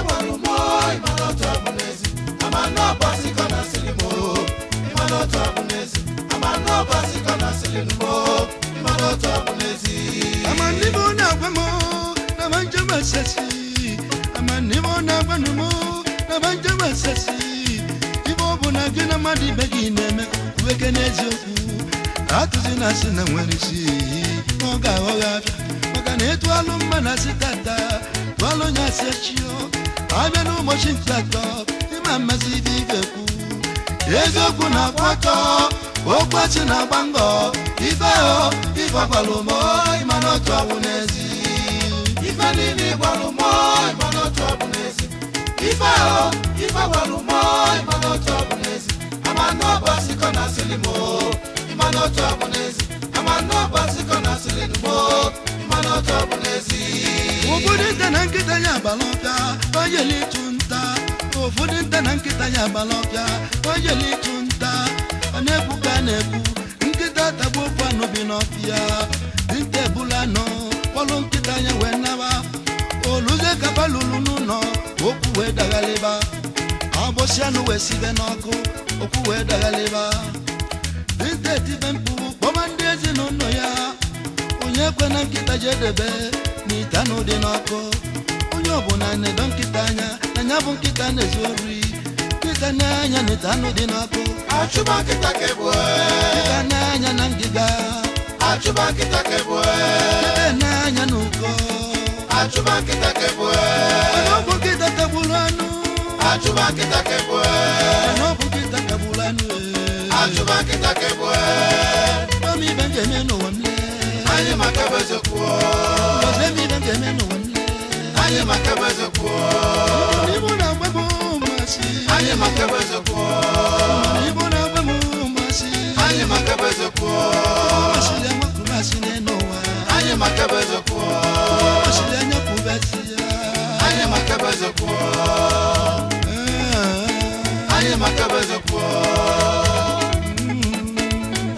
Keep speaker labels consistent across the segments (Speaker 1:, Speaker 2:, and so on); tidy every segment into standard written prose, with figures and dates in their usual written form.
Speaker 1: walumo imanoto abunezi amano basika na silimo imanoto abunezi amano basika na silimo imanoto abunezi
Speaker 2: amanibo na gwamo na banjama sesi amanibo na gwamo na banjama sesi ibo bona gina madi begine me wekenezi oku atuzi na sina mwerisi oga maka na etu alumma na sitata twalo nya sechio abenu mo shintato imama zidigeku ezoku na kwato okwati na bango ifeo ifakwalumo imanoto abunezi ifanini kwalumo imanoto abunezi ifeo ifakwalumo imanoto abunezi amano basiko na silimo imanoto abunezi amano basiko na silimo imanoto abunezi ofudinta na nkita ya balopya oyeli tunta ofudinta na nkita ya balopya oyeli tunta anebuka nebu nkita tabu kwano binopya dinte bulano polo nkita ya wenaba oluze kapalulu nuno okuwe dagaleba abosiano wesibe noko okuwe dagaleba dinte tibempu bomandezi nono ya onye kwena nkita jedebe ni tano de noko onyo bona ne don kitanya na nyabu nkita ne zori kitanya ni tano de noko achuba kitakebwe kitanya na ngiga achuba kitakebwe kitanya nuko achuba kitakebwe ono kitakabulanu achuba kitakebwe ono kitakabulanu achuba kitakebwe mami benjeme no wamle aye makabazo kwa zemi benjeme no wamle aye makabazo kwa nibona babo masi aye makabazo kwa nibona babo masi aye makabazo kwa masile makumasi nenowa aye makabazo kwa masile nyakubatia aye makabazo kwa aye makabazo kwa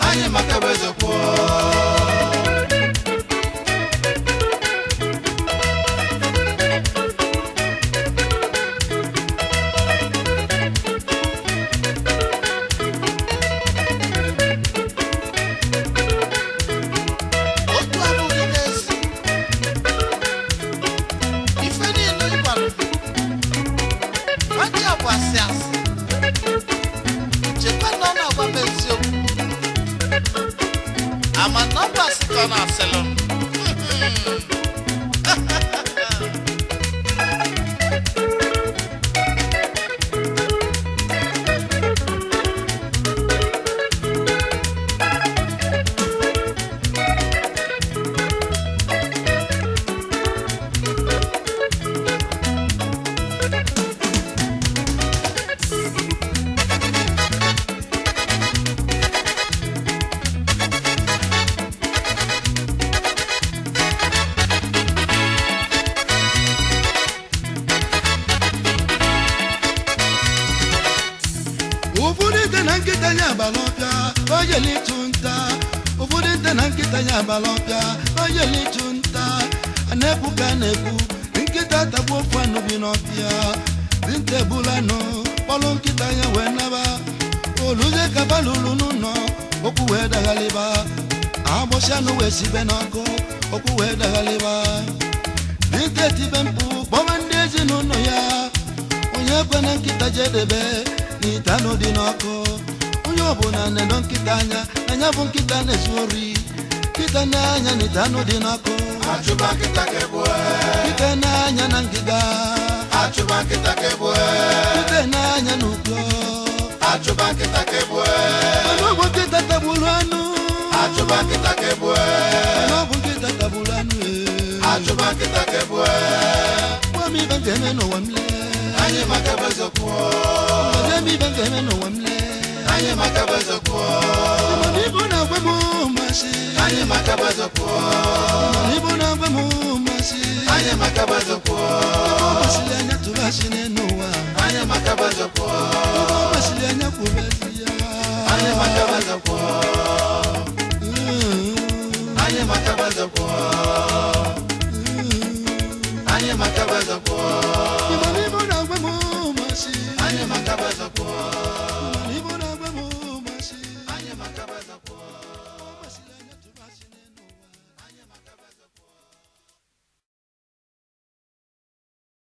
Speaker 2: aye makabazo kwa balopya oyeli tunta anebuka nebu nkita tabu kwano binopya dinte bulano polo nkita ya wenaba oluze kabalulu nuno okuwe dagaliba abosiano wesibe noko okuwe dagaliba dinte tibempu bomandezi nuno ya onye kwena nkita jedebe ni tano dinoko unyobuna nendo nkitanya na nyabu nkita nezuri kitananya ni tano dinako achuba kitakebwe kitananya nangiga achuba kitakebwe kitananya nuko achuba kitakebwe anobo kitatabulanu achuba kitakebwe anobo kitatabulanu achuba kitakebwe wami bangeme no wamle anye makabazo kwa wami bangeme no wamle anye makabazo kwa nibona wemo masi anye makabazo kwa nibona wemo masi anye makabazo kwa masilianya tubashine nowa anye makabazo kwa masilianya kubetia anye makabazo kwa anye makabazo kwa anye makabazo kwa
Speaker 1: kwa